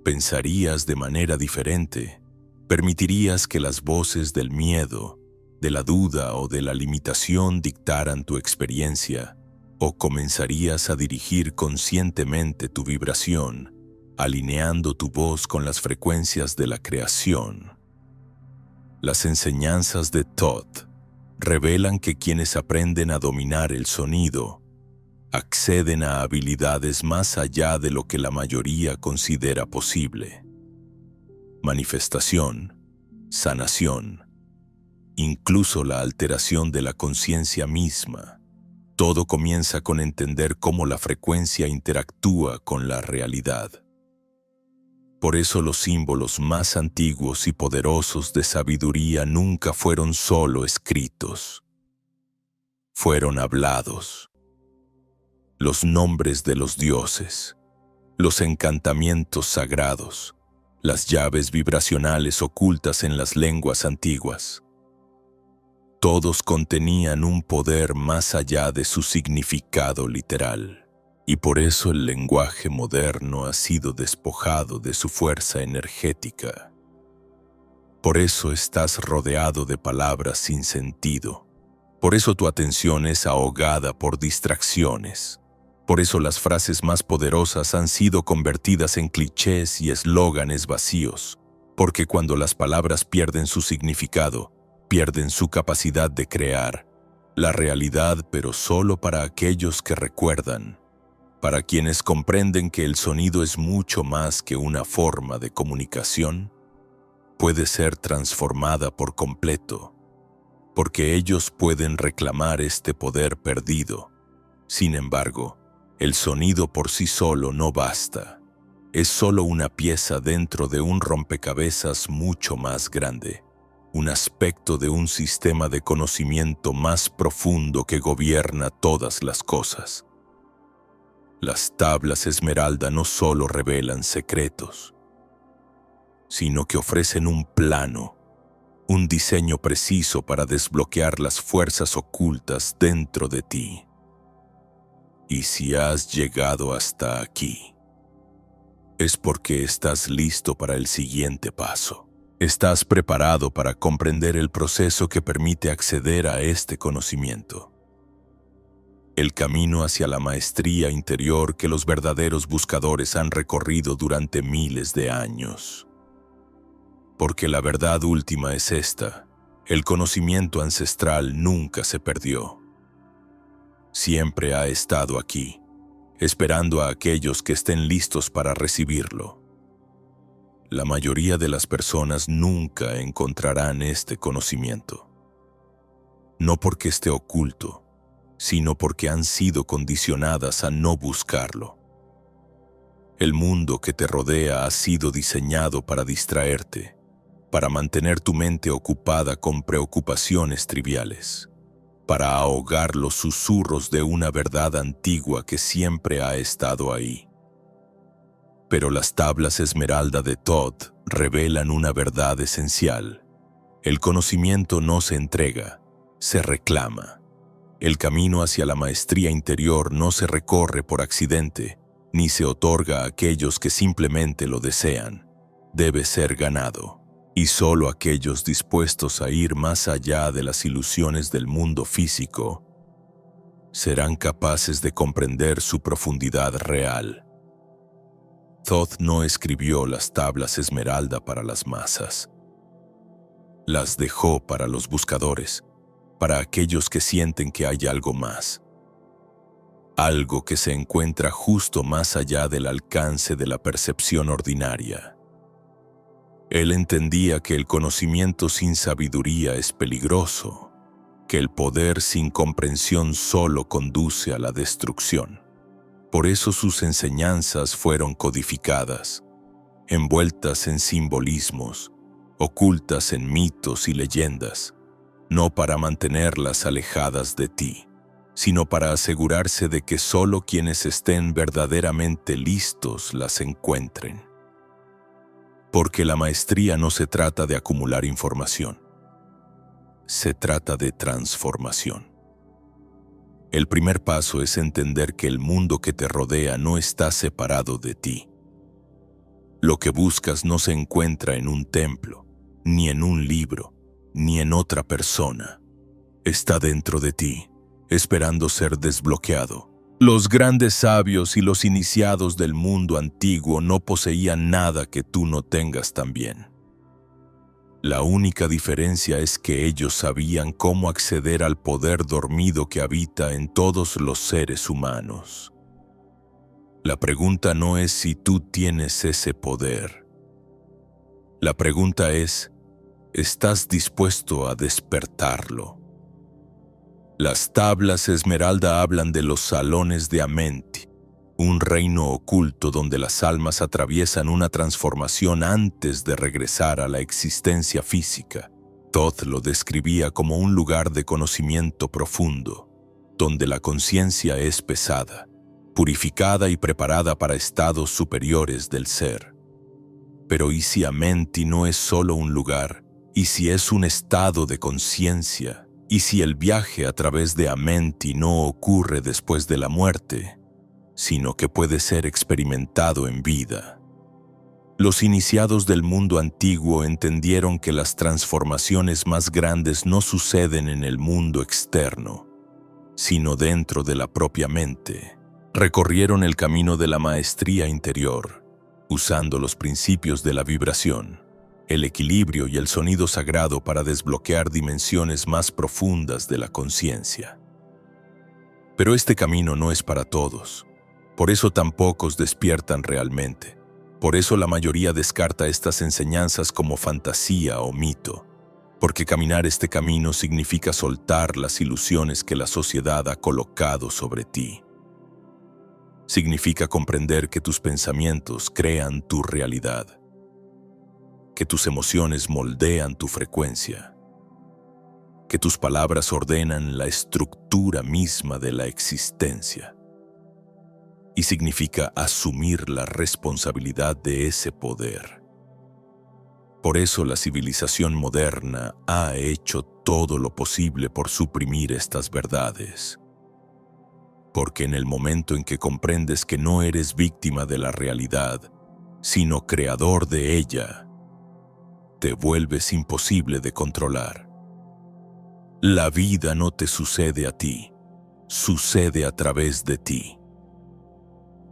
pensarías de manera diferente, permitirías que las voces del miedo, de la duda o de la limitación dictaran tu experiencia, o comenzarías a dirigir conscientemente tu vibración, alineando tu voz con las frecuencias de la creación. Las enseñanzas de Thoth revelan que quienes aprenden a dominar el sonido acceden a habilidades más allá de lo que la mayoría considera posible. Manifestación, sanación, incluso la alteración de la conciencia misma. Todo comienza con entender cómo la frecuencia interactúa con la realidad. Por eso los símbolos más antiguos y poderosos de sabiduría nunca fueron solo escritos. Fueron hablados. Los nombres de los dioses, los encantamientos sagrados, las llaves vibracionales ocultas en las lenguas antiguas. Todos contenían un poder más allá de su significado literal, y por eso el lenguaje moderno ha sido despojado de su fuerza energética. Por eso estás rodeado de palabras sin sentido. Por eso tu atención es ahogada por distracciones. Por eso las frases más poderosas han sido convertidas en clichés y eslóganes vacíos, porque cuando las palabras pierden su significado, pierden su capacidad de crear la realidad, pero solo para aquellos que recuerdan, para quienes comprenden que el sonido es mucho más que una forma de comunicación, puede ser transformada por completo, porque ellos pueden reclamar este poder perdido. Sin embargo, el sonido por sí solo no basta. es solo una pieza dentro de un rompecabezas mucho más grande, un aspecto de un sistema de conocimiento más profundo que gobierna todas las cosas. Las tablas esmeralda no solo revelan secretos, sino que ofrecen un plano, un diseño preciso para desbloquear las fuerzas ocultas dentro de ti. Y si has llegado hasta aquí, es porque estás listo para el siguiente paso. Estás preparado para comprender el proceso que permite acceder a este conocimiento. El camino hacia la maestría interior que los verdaderos buscadores han recorrido durante miles de años. Porque la verdad última es esta: el conocimiento ancestral nunca se perdió. Siempre ha estado aquí, esperando a aquellos que estén listos para recibirlo. La mayoría de las personas nunca encontrarán este conocimiento. No porque esté oculto, sino porque han sido condicionadas a no buscarlo. El mundo que te rodea ha sido diseñado para distraerte, para mantener tu mente ocupada con preocupaciones triviales, para ahogar los susurros de una verdad antigua que siempre ha estado ahí. Pero las tablas esmeralda de Thoth revelan una verdad esencial. El conocimiento no se entrega, se reclama. El camino hacia la maestría interior no se recorre por accidente, ni se otorga a aquellos que simplemente lo desean. Debe ser ganado, y solo aquellos dispuestos a ir más allá de las ilusiones del mundo físico serán capaces de comprender su profundidad real. Thoth no escribió las tablas esmeralda para las masas. Las dejó para los buscadores, para aquellos que sienten que hay algo más. Algo que se encuentra justo más allá del alcance de la percepción ordinaria. Él entendía que el conocimiento sin sabiduría es peligroso, que el poder sin comprensión solo conduce a la destrucción. Por eso sus enseñanzas fueron codificadas, envueltas en simbolismos, ocultas en mitos y leyendas, no para mantenerlas alejadas de ti, sino para asegurarse de que solo quienes estén verdaderamente listos las encuentren. Porque la maestría no se trata de acumular información, se trata de transformación. El primer paso es entender que el mundo que te rodea no está separado de ti. Lo que buscas no se encuentra en un templo, ni en un libro, ni en otra persona. Está dentro de ti, esperando ser desbloqueado. Los grandes sabios y los iniciados del mundo antiguo no poseían nada que tú no tengas también. La única diferencia es que ellos sabían cómo acceder al poder dormido que habita en todos los seres humanos. La pregunta no es si tú tienes ese poder. La pregunta es, ¿estás dispuesto a despertarlo? Las tablas esmeralda hablan de los salones de Amenti, un reino oculto donde las almas atraviesan una transformación antes de regresar a la existencia física. Thoth lo describía como un lugar de conocimiento profundo, donde la conciencia es pesada, purificada y preparada para estados superiores del ser. Pero ¿y si Amenti no es solo un lugar? ¿Y si es un estado de conciencia? ¿Y si el viaje a través de Amenti no ocurre después de la muerte, sino que puede ser experimentado en vida? Los iniciados del mundo antiguo entendieron que las transformaciones más grandes no suceden en el mundo externo, sino dentro de la propia mente. Recorrieron el camino de la maestría interior, usando los principios de la vibración, el equilibrio y el sonido sagrado para desbloquear dimensiones más profundas de la conciencia. Pero este camino no es para todos. Por eso tan pocos despiertan realmente. Por eso la mayoría descarta estas enseñanzas como fantasía o mito. Porque caminar este camino significa soltar las ilusiones que la sociedad ha colocado sobre ti. Significa comprender que tus pensamientos crean tu realidad, que tus emociones moldean tu frecuencia, que tus palabras ordenan la estructura misma de la existencia. Y significa asumir la responsabilidad de ese poder. Por eso la civilización moderna ha hecho todo lo posible por suprimir estas verdades. Porque en el momento en que comprendes que no eres víctima de la realidad, sino creador de ella, te vuelves imposible de controlar. La vida no te sucede a ti, sucede a través de ti.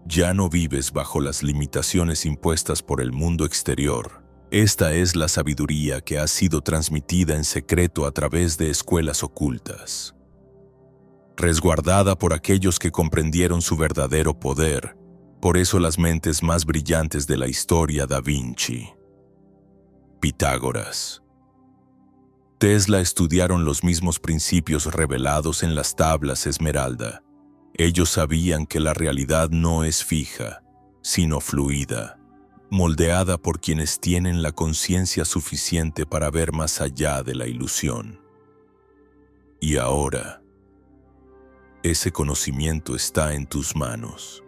Ya no vives bajo las limitaciones impuestas por el mundo exterior. Esta es la sabiduría que ha sido transmitida en secreto a través de escuelas ocultas. Resguardada por aquellos que comprendieron su verdadero poder, por eso las mentes más brillantes de la historia: Da Vinci, Pitágoras, Tesla estudiaron los mismos principios revelados en las tablas Esmeralda. Ellos sabían que la realidad no es fija, sino fluida, moldeada por quienes tienen la conciencia suficiente para ver más allá de la ilusión. Y ahora, ese conocimiento está en tus manos.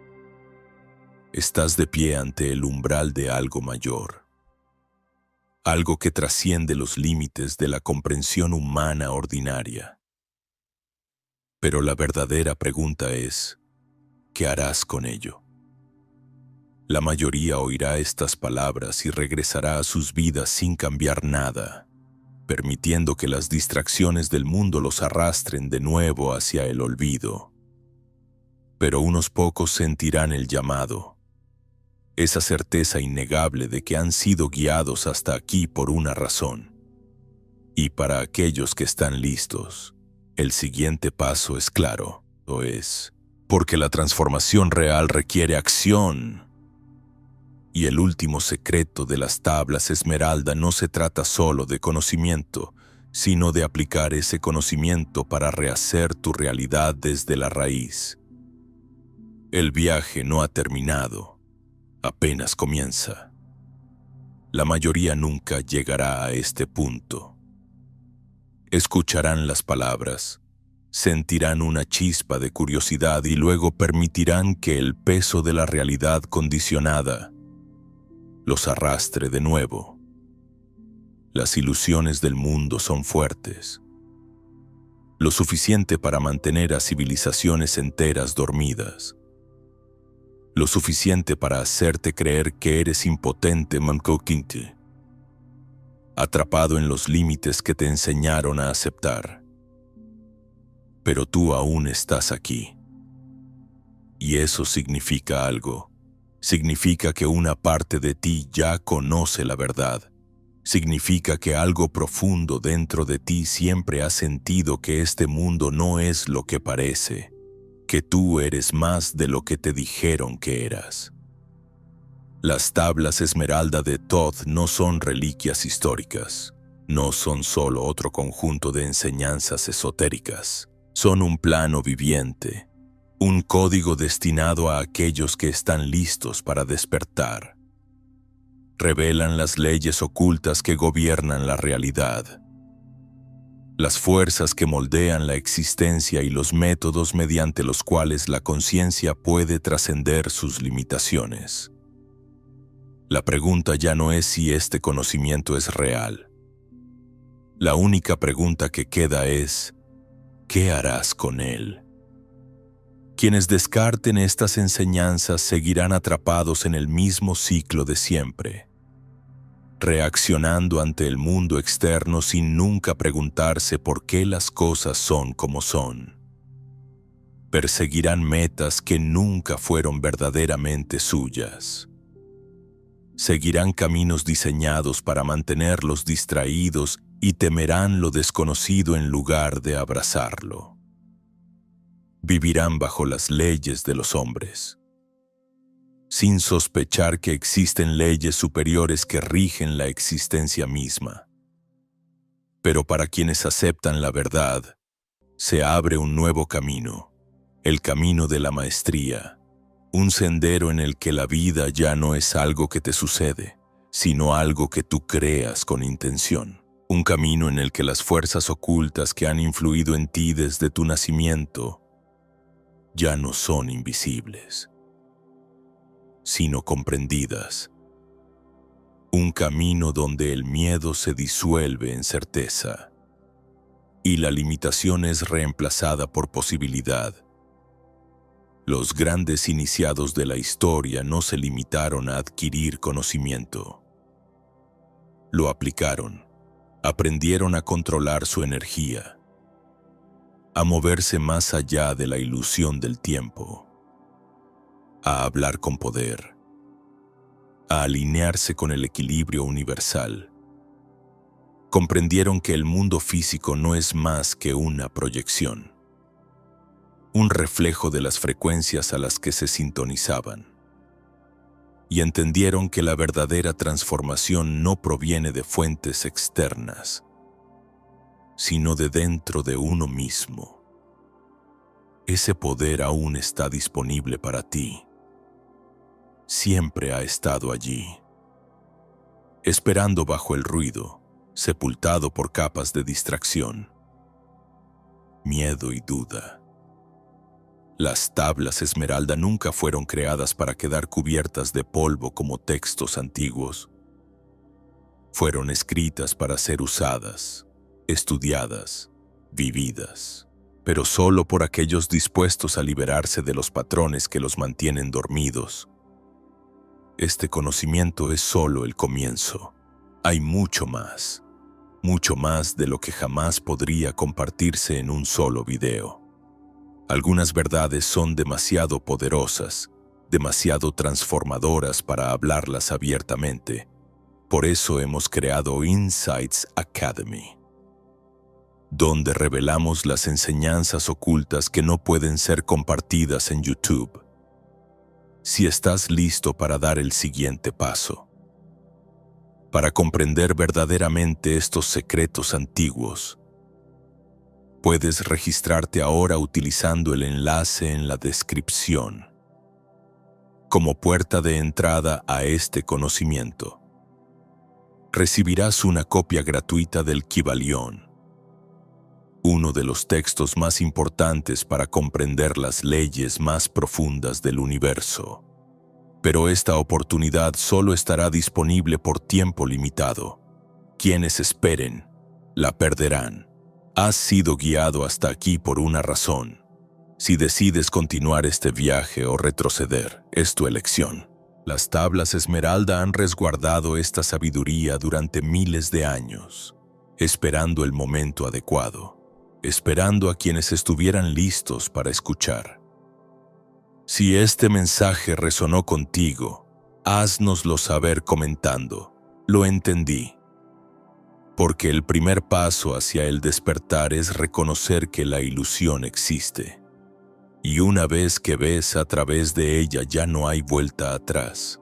Estás de pie ante el umbral de algo mayor, algo que trasciende los límites de la comprensión humana ordinaria. Pero la verdadera pregunta es, ¿qué harás con ello? La mayoría oirá estas palabras y regresará a sus vidas sin cambiar nada, permitiendo que las distracciones del mundo los arrastren de nuevo hacia el olvido. Pero unos pocos sentirán el llamado, esa certeza innegable de que han sido guiados hasta aquí por una razón. Y para aquellos que están listos, el siguiente paso es claro, porque la transformación real requiere acción. Y el último secreto de las tablas Esmeralda no se trata solo de conocimiento, sino de aplicar ese conocimiento para rehacer tu realidad desde la raíz. El viaje no ha terminado, apenas comienza. La mayoría nunca llegará a este punto. Escucharán las palabras, sentirán una chispa de curiosidad y luego permitirán que el peso de la realidad condicionada los arrastre de nuevo. Las ilusiones del mundo son fuertes, lo suficiente para mantener a civilizaciones enteras dormidas, lo suficiente para hacerte creer que eres impotente, mancoquinte, atrapado en los límites que te enseñaron a aceptar. Pero tú aún estás aquí. Y eso significa algo. Significa que una parte de ti ya conoce la verdad. Significa que algo profundo dentro de ti siempre ha sentido que este mundo no es lo que parece, que tú eres más de lo que te dijeron que eras. Las tablas Esmeralda de Thoth no son reliquias históricas, no son solo otro conjunto de enseñanzas esotéricas, son un plano viviente, un código destinado a aquellos que están listos para despertar. Revelan las leyes ocultas que gobiernan la realidad, las fuerzas que moldean la existencia y los métodos mediante los cuales la conciencia puede trascender sus limitaciones. La pregunta ya no es si este conocimiento es real. La única pregunta que queda es, ¿qué harás con él? Quienes descarten estas enseñanzas seguirán atrapados en el mismo ciclo de siempre, reaccionando ante el mundo externo sin nunca preguntarse por qué las cosas son como son. Perseguirán metas que nunca fueron verdaderamente suyas. Seguirán caminos diseñados para mantenerlos distraídos y temerán lo desconocido en lugar de abrazarlo. Vivirán bajo las leyes de los hombres, sin sospechar que existen leyes superiores que rigen la existencia misma. Pero para quienes aceptan la verdad, se abre un nuevo camino, el camino de la maestría, Un sendero en el que la vida ya no es algo que te sucede, sino algo que tú creas con intención. Un camino en el que las fuerzas ocultas que han influido en ti desde tu nacimiento ya no son invisibles, sino comprendidas. Un camino donde el miedo se disuelve en certeza y la limitación es reemplazada por posibilidad. Los grandes iniciados de la historia no se limitaron a adquirir conocimiento. Lo aplicaron, aprendieron a controlar su energía, a moverse más allá de la ilusión del tiempo, a hablar con poder, a alinearse con el equilibrio universal. Comprendieron que el mundo físico no es más que una proyección, un reflejo de las frecuencias a las que se sintonizaban. Y entendieron que la verdadera transformación no proviene de fuentes externas, sino de dentro de uno mismo. Ese poder aún está disponible para ti. Siempre ha estado allí, esperando bajo el ruido, sepultado por capas de distracción, miedo y duda. Las tablas esmeralda nunca fueron creadas para quedar cubiertas de polvo como textos antiguos. Fueron escritas para ser usadas, estudiadas, vividas, pero solo por aquellos dispuestos a liberarse de los patrones que los mantienen dormidos. Este conocimiento es solo el comienzo. Hay mucho más de lo que jamás podría compartirse en un solo video. Algunas verdades son demasiado poderosas, demasiado transformadoras para hablarlas abiertamente. Por eso hemos creado Insights Academy, donde revelamos las enseñanzas ocultas que no pueden ser compartidas en YouTube. Si estás listo para dar el siguiente paso, para comprender verdaderamente estos secretos antiguos, puedes registrarte ahora utilizando el enlace en la descripción como puerta de entrada a este conocimiento. Recibirás una copia gratuita del Kybalión, uno de los textos más importantes para comprender las leyes más profundas del universo. Pero esta oportunidad solo estará disponible por tiempo limitado. Quienes esperen, la perderán. Has sido guiado hasta aquí por una razón. Si decides continuar este viaje o retroceder, es tu elección. Las tablas esmeralda han resguardado esta sabiduría durante miles de años, esperando el momento adecuado, esperando a quienes estuvieran listos para escuchar. Si este mensaje resonó contigo, háznoslo saber comentando. Lo entendí. Porque el primer paso hacia el despertar es reconocer que la ilusión existe. Y una vez que ves a través de ella ya no hay vuelta atrás.